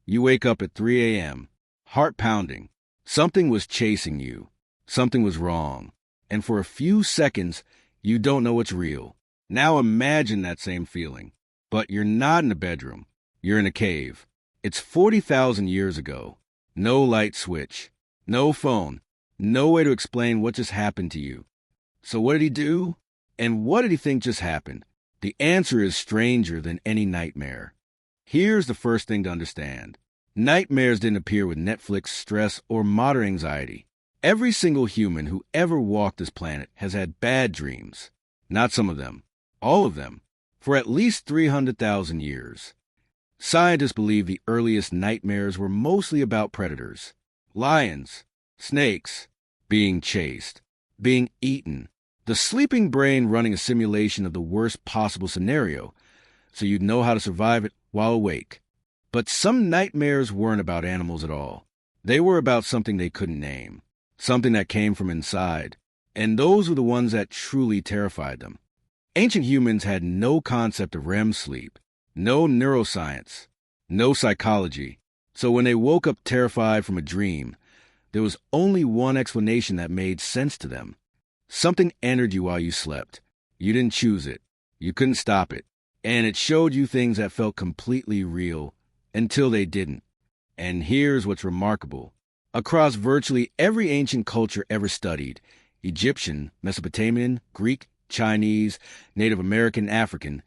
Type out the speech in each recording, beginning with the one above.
You wake up at 3 a.m., heart pounding. Something was chasing you. Something was wrong. And for a few seconds, you don't know what's real. Now imagine that same feeling. But you're not in a bedroom. You're in a cave. It's 40,000 years ago. No light switch. No phone. No way to explain what just happened to you. So what did he do? And what did he think just happened? The answer is stranger than any nightmare. Here's the first thing to understand. Nightmares didn't appear with Netflix, stress, or modern anxiety. Every single human who ever walked this planet has had bad dreams. Not some of them. All of them. For at least 300,000 years. Scientists believe the earliest nightmares were mostly about predators. Lions, snakes, being chased, being eaten. The sleeping brain running a simulation of the worst possible scenario, so you'd know how to survive it while awake. But some nightmares weren't about animals at all. They were about something they couldn't name, something that came from inside, and those were the ones that truly terrified them. Ancient humans had no concept of REM sleep, no neuroscience, no psychology, so when they woke up terrified from a dream, there was only one explanation that made sense to them. Something entered you while you slept. You didn't choose it. You couldn't stop it. And it showed you things that felt completely real until they didn't. And here's what's remarkable. Across virtually every ancient culture ever studied, Egyptian, Mesopotamian, Greek, Chinese, Native American, African,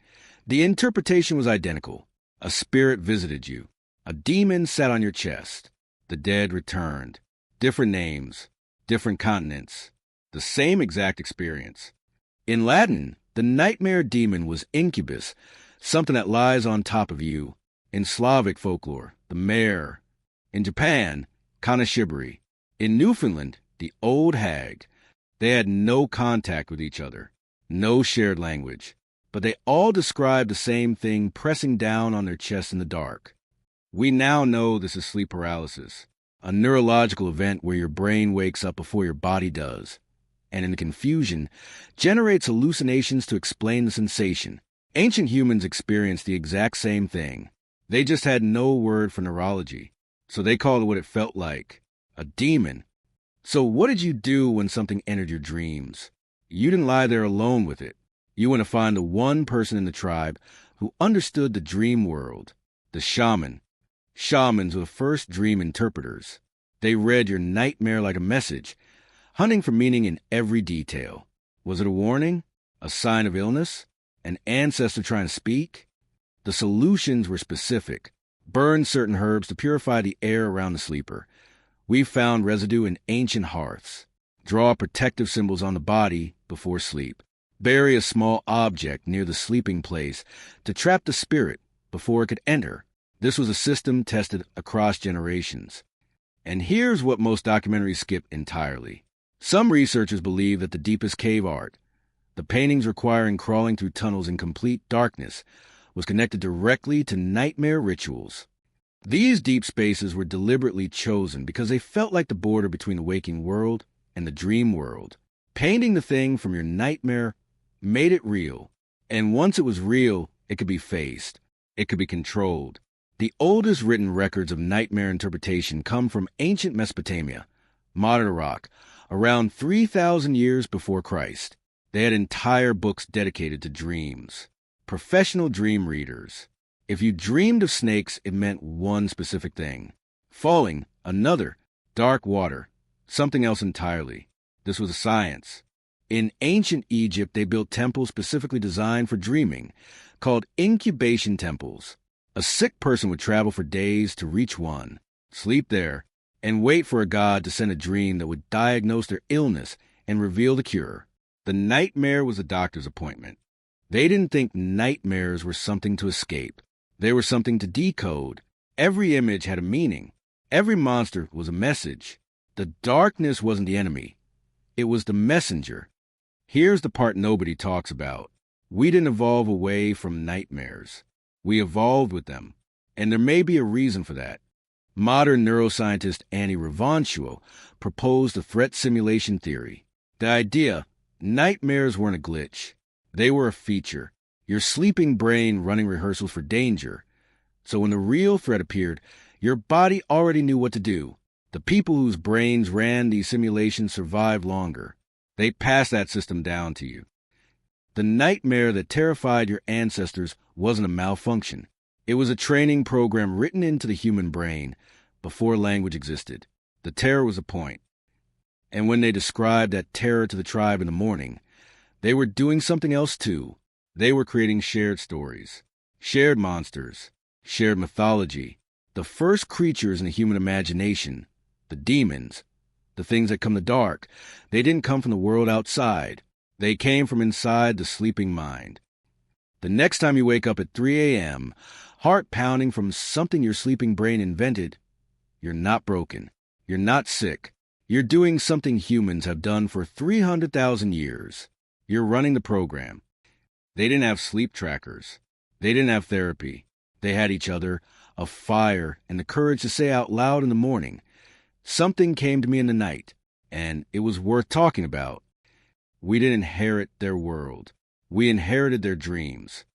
the interpretation was identical. A spirit visited you. A demon sat on your chest. The dead returned. Different names, different continents. The same exact experience. In Latin, the nightmare demon was incubus, something that lies on top of you. In Slavic folklore, the mare. In Japan, kanashibari. In Newfoundland, the old hag. They had no contact with each other, no shared language, but they all described the same thing pressing down on their chests in the dark. We now know this is sleep paralysis, a neurological event where your brain wakes up before your body does, and in the confusion, generates hallucinations to explain the sensation. Ancient humans experienced the exact same thing. They just had no word for neurology, so they called it what it felt like, a demon. So what did you do when something entered your dreams? You didn't lie there alone with it. You went to find the one person in the tribe who understood the dream world, the shaman. Shamans were the first dream interpreters. They read your nightmare like a message, hunting for meaning in every detail. Was it a warning? A sign of illness? An ancestor trying to speak? The solutions were specific. Burn certain herbs to purify the air around the sleeper. We found residue in ancient hearths. Draw protective symbols on the body before sleep. Bury a small object near the sleeping place to trap the spirit before it could enter. This was a system tested across generations. And here's what most documentaries skip entirely. Some researchers believe that the deepest cave art, the paintings requiring crawling through tunnels in complete darkness, was connected directly to nightmare rituals. These deep spaces were deliberately chosen because they felt like the border between the waking world and the dream world. Painting the thing from your nightmare made it real. And once it was real, it could be faced. It could be controlled. The oldest written records of nightmare interpretation come from ancient Mesopotamia, modern Iraq, around 3,000 years before Christ. They had entire books dedicated to dreams. Professional dream readers. If you dreamed of snakes, it meant one specific thing. Falling, another. Dark water, something else entirely. This was a science. In ancient Egypt, they built temples specifically designed for dreaming, called incubation temples. A sick person would travel for days to reach one, sleep there, and wait for a god to send a dream that would diagnose their illness and reveal the cure. The nightmare was a doctor's appointment. They didn't think nightmares were something to escape. They were something to decode. Every image had a meaning. Every monster was a message. The darkness wasn't the enemy. It was the messenger. Here's the part nobody talks about. We didn't evolve away from nightmares. We evolved with them. And there may be a reason for that. Modern neuroscientist Revonsuo proposed the threat simulation theory. The idea, nightmares weren't a glitch. They were a feature. Your sleeping brain running rehearsals for danger. So when the real threat appeared, Your body already knew what to do. The people whose brains ran these simulations survived longer. They passed that system down to you. The nightmare that terrified your ancestors wasn't a malfunction. It was a training program written into the human brain before language existed. The terror was a point. And when they described that terror to the tribe in the morning, they were doing something else too. They were creating shared stories, shared monsters, shared mythology. The first creatures in the human imagination, the demons, the things that come to dark, they didn't come from the world outside. They came from inside the sleeping mind. The next time you wake up at 3 a.m., heart pounding from something your sleeping brain invented, you're not broken. You're not sick. You're doing something humans have done for 300,000 years. You're running the program. They didn't have sleep trackers. They didn't have therapy. They had each other, a fire, and the courage to say out loud in the morning, "Something came to me in the night, and it was worth talking about." We didn't inherit their world. We inherited their dreams.